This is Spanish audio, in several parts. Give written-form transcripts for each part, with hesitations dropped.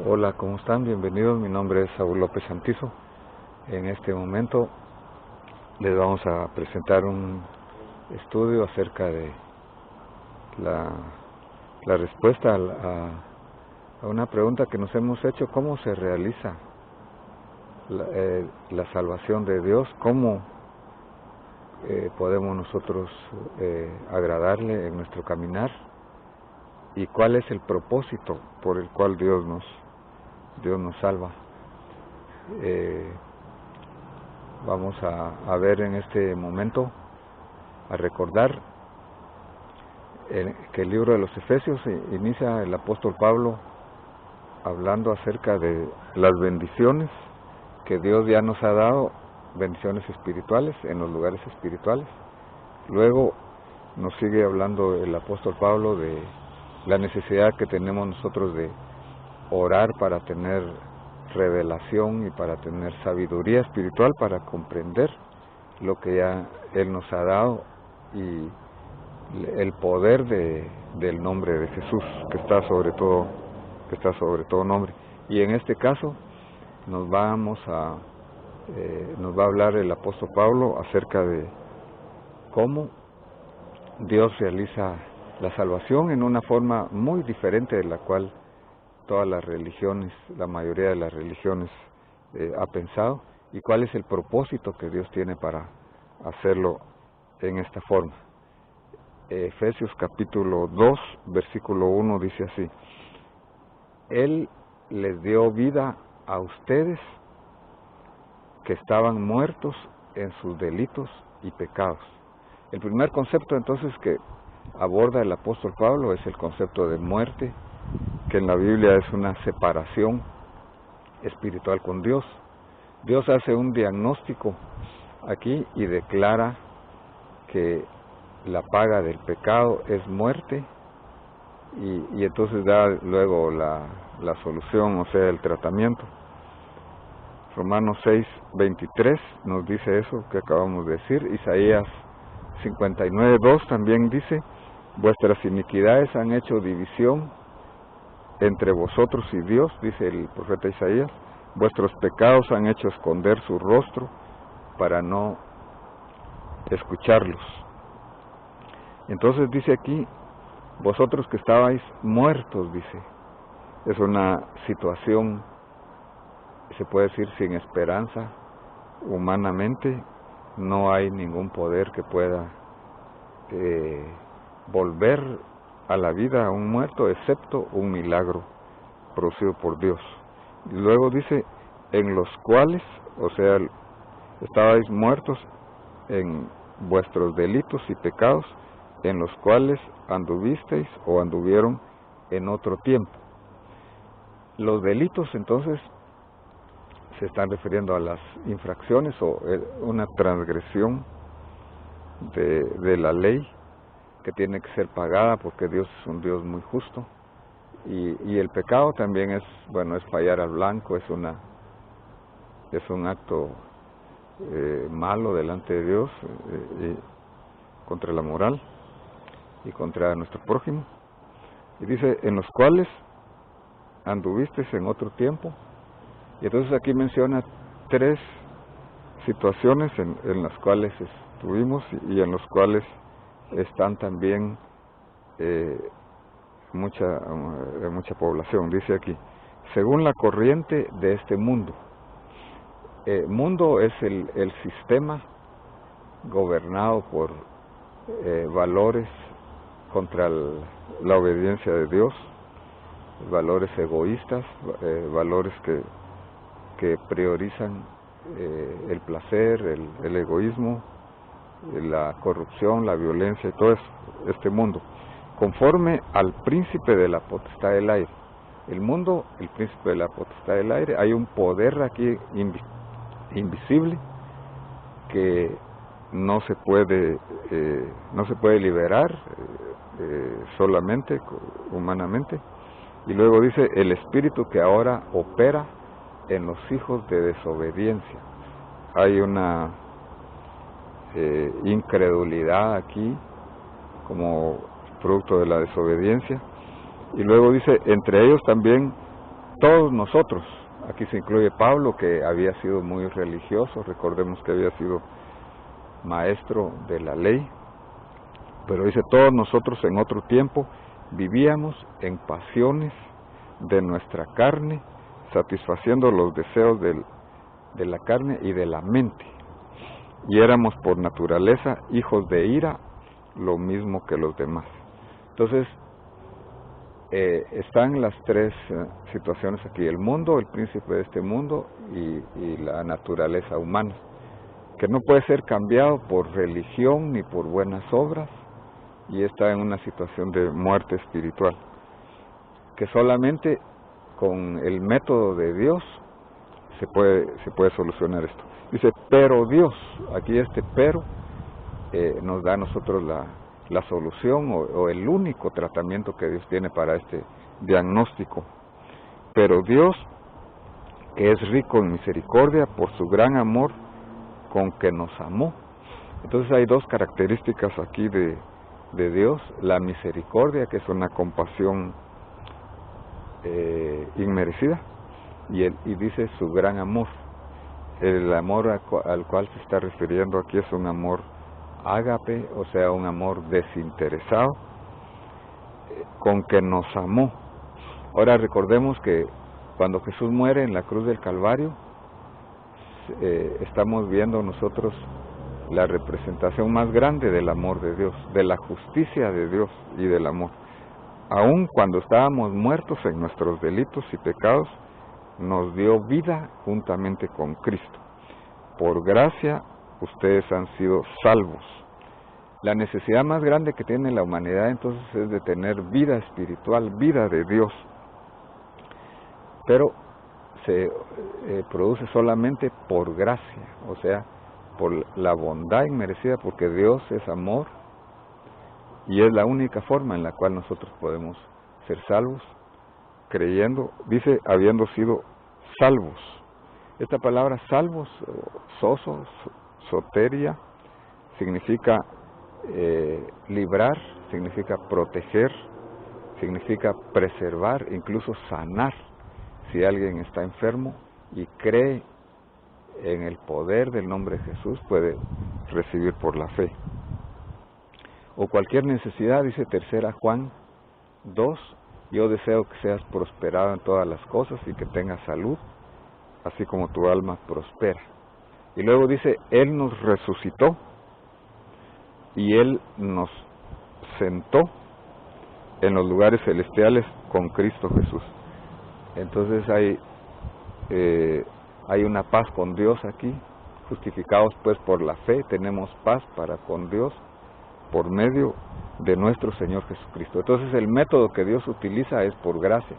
Hola, ¿cómo están? Bienvenidos, mi nombre es Saúl López Santizo. En este momento les vamos a presentar un estudio acerca de la respuesta a una pregunta que nos hemos hecho: ¿cómo se realiza la salvación de Dios? ¿Cómo podemos nosotros agradarle en nuestro caminar? ¿Y cuál es el propósito por el cual Dios nos salva? Vamos a ver en este momento, a recordar que el libro de los Efesios inicia el apóstol Pablo hablando acerca de las bendiciones que Dios ya nos ha dado, bendiciones espirituales en los lugares espirituales. Luego nos sigue hablando el apóstol Pablo de la necesidad que tenemos nosotros de orar para tener revelación y para tener sabiduría espiritual, para comprender lo que ya Él nos ha dado y el poder del nombre de Jesús, que está sobre todo nombre. Y en este caso nos va a hablar el apóstol Pablo acerca de cómo Dios realiza la salvación en una forma muy diferente de la cual todas las religiones, la mayoría de las religiones ha pensado, y cuál es el propósito que Dios tiene para hacerlo en esta forma. Efesios capítulo 2, versículo 1 dice así: Él les dio vida a ustedes que estaban muertos en sus delitos y pecados. El primer concepto entonces que aborda el apóstol Pablo es el concepto de muerte, que en la Biblia es una separación espiritual con Dios. Dios hace un diagnóstico aquí y declara que la paga del pecado es muerte, y entonces da luego la solución, o sea, el tratamiento. Romanos 6:23 nos dice eso que acabamos de decir. Isaías 59:2 también dice: vuestras iniquidades han hecho división entre vosotros y Dios, dice el profeta Isaías, vuestros pecados han hecho esconder su rostro para no escucharlos. Entonces dice aquí: vosotros que estabais muertos, dice. Es una situación, se puede decir, sin esperanza. Humanamente no hay ningún poder que pueda volver a la vida a un muerto, excepto un milagro producido por Dios. Y luego dice: en los cuales, o sea, estabais muertos en vuestros delitos y pecados, en los cuales anduvisteis o anduvieron en otro tiempo. Los delitos entonces se están refiriendo a las infracciones o una transgresión de la ley que tiene que ser pagada, porque Dios es un Dios muy justo. Y el pecado también es fallar al blanco, es un acto malo delante de Dios, contra la moral y contra nuestro prójimo. Y dice: en los cuales anduviste en otro tiempo. Y entonces aquí menciona tres situaciones en las cuales estuvimos y en los cuales están también mucha población. Dice aquí: según la corriente de este mundo. Mundo es el sistema gobernado por valores contra la obediencia de Dios, valores egoístas, valores que priorizan el placer, el egoísmo, la corrupción, la violencia y todo eso, este mundo, conforme al príncipe de la potestad del aire. El mundo, el príncipe de la potestad del aire, hay un poder aquí invisible que no se puede liberar solamente humanamente. Y luego dice: el espíritu que ahora opera en los hijos de desobediencia. Hay una incredulidad aquí como producto de la desobediencia. Y luego dice: entre ellos también todos nosotros, aquí se incluye Pablo, que había sido muy religioso, recordemos que había sido maestro de la ley, pero dice, todos nosotros en otro tiempo vivíamos en pasiones de nuestra carne, satisfaciendo los deseos de la carne y de la mente, y éramos por naturaleza hijos de ira, lo mismo que los demás. Entonces, están las tres situaciones aquí: el mundo, el príncipe de este mundo y la naturaleza humana, que no puede ser cambiado por religión ni por buenas obras, y está en una situación de muerte espiritual, que solamente con el método de Dios se puede solucionar esto. Dice, pero Dios, aquí este pero nos da a nosotros la solución o el único tratamiento que Dios tiene para este diagnóstico. Pero Dios, que es rico en misericordia por su gran amor con que nos amó. Entonces hay dos características aquí de Dios: la misericordia, que es una compasión inmerecida, y dice su gran amor. El amor al cual se está refiriendo aquí es un amor ágape, o sea, un amor desinteresado, con que nos amó. Ahora recordemos que cuando Jesús muere en la cruz del Calvario, estamos viendo nosotros la representación más grande del amor de Dios, de la justicia de Dios y del amor. Aun cuando estábamos muertos en nuestros delitos y pecados, nos dio vida juntamente con Cristo. Por gracia, ustedes han sido salvos. La necesidad más grande que tiene la humanidad entonces es de tener vida espiritual, vida de Dios. Pero se produce solamente por gracia, o sea, por la bondad inmerecida, porque Dios es amor y es la única forma en la cual nosotros podemos ser salvos, creyendo, dice, habiendo sido salvos. Esta palabra salvos, soteria, significa librar, significa proteger, significa preservar, incluso sanar. Si alguien está enfermo y cree en el poder del nombre de Jesús, puede recibir por la fe. O cualquier necesidad, dice 3 Juan 2, yo deseo que seas prosperado en todas las cosas y que tengas salud, así como tu alma prospera. Y luego dice, Él nos resucitó y Él nos sentó en los lugares celestiales con Cristo Jesús. Entonces hay una paz con Dios aquí, justificados pues por la fe, tenemos paz para con Dios por medio de nuestro Señor Jesucristo. Entonces el método que Dios utiliza es por gracia,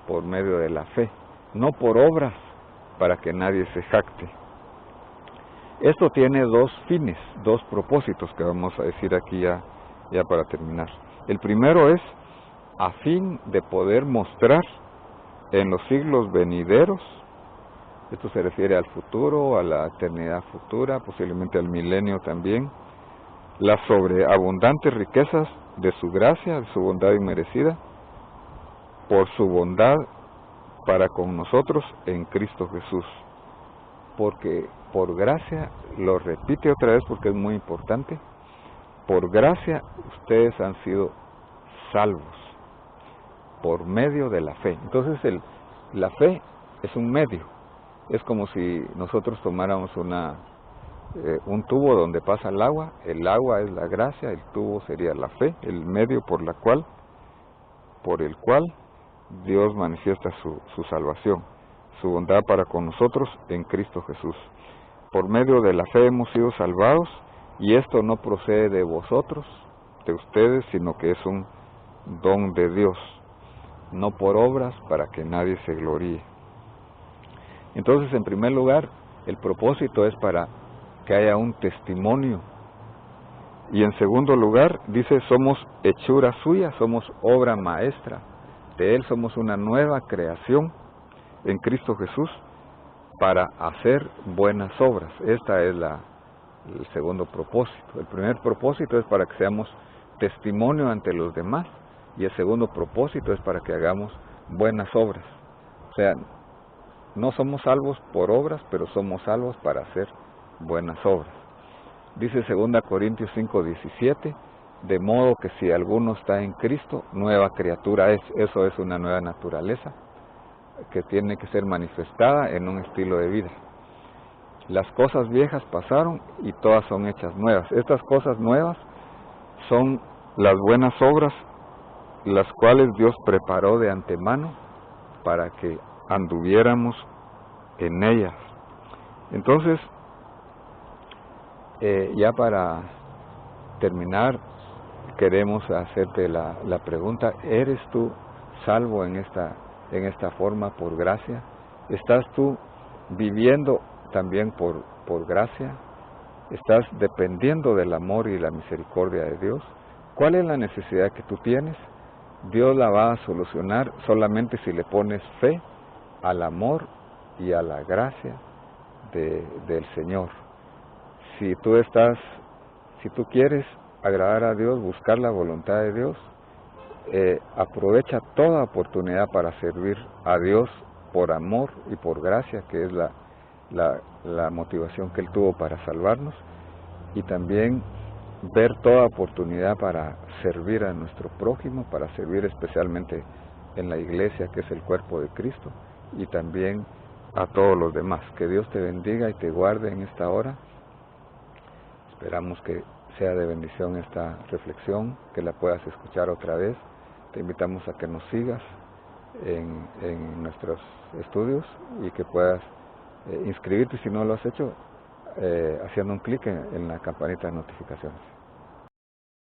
por medio de la fe, no por obras para que nadie se jacte. Esto tiene dos fines, dos propósitos que vamos a decir aquí ya para terminar. El primero es a fin de poder mostrar en los siglos venideros, esto se refiere al futuro, a la eternidad futura, posiblemente al milenio también, las sobreabundantes riquezas de su gracia, de su bondad inmerecida, por su bondad para con nosotros en Cristo Jesús. Porque por gracia, lo repite otra vez porque es muy importante, por gracia ustedes han sido salvos por medio de la fe. Entonces la fe es un medio, es como si nosotros tomáramos un tubo donde pasa el agua es la gracia, el tubo sería la fe, el medio por el cual Dios manifiesta su salvación, su bondad para con nosotros en Cristo Jesús. Por medio de la fe hemos sido salvados, y esto no procede de vosotros, de ustedes, sino que es un don de Dios, no por obras para que nadie se gloríe. Entonces, en primer lugar, el propósito es para que haya un testimonio. Y en segundo lugar, dice, somos hechura suya, somos obra maestra. De Él somos una nueva creación en Cristo Jesús para hacer buenas obras. Esta es el segundo propósito. El primer propósito es para que seamos testimonio ante los demás, y el segundo propósito es para que hagamos buenas obras. sea, no somos salvos por obras, pero somos salvos para hacer buenas obras. Dice 2 Corintios 5:17, de modo que si alguno está en Cristo, nueva criatura es. Eso es una nueva naturaleza que tiene que ser manifestada en un estilo de vida. Las cosas viejas pasaron y todas son hechas nuevas. Estas cosas nuevas son las buenas obras, las cuales Dios preparó de antemano para que anduviéramos en ellas. Entonces, ya para terminar, queremos hacerte la pregunta: ¿eres tú salvo en esta forma por gracia? ¿Estás tú viviendo también por gracia? ¿Estás dependiendo del amor y la misericordia de Dios? ¿Cuál es la necesidad que tú tienes? Dios la va a solucionar solamente si le pones fe al amor y a la gracia del Señor. Si tú quieres agradar a Dios, buscar la voluntad de Dios, aprovecha toda oportunidad para servir a Dios por amor y por gracia, que es la motivación que Él tuvo para salvarnos, y también ver toda oportunidad para servir a nuestro prójimo, para servir especialmente en la iglesia, que es el cuerpo de Cristo, y también a todos los demás. Que Dios te bendiga y te guarde en esta hora. Esperamos que sea de bendición esta reflexión, que la puedas escuchar otra vez. Te invitamos a que nos sigas en nuestros estudios y que puedas inscribirte, si no lo has hecho, haciendo un clic en la campanita de notificaciones.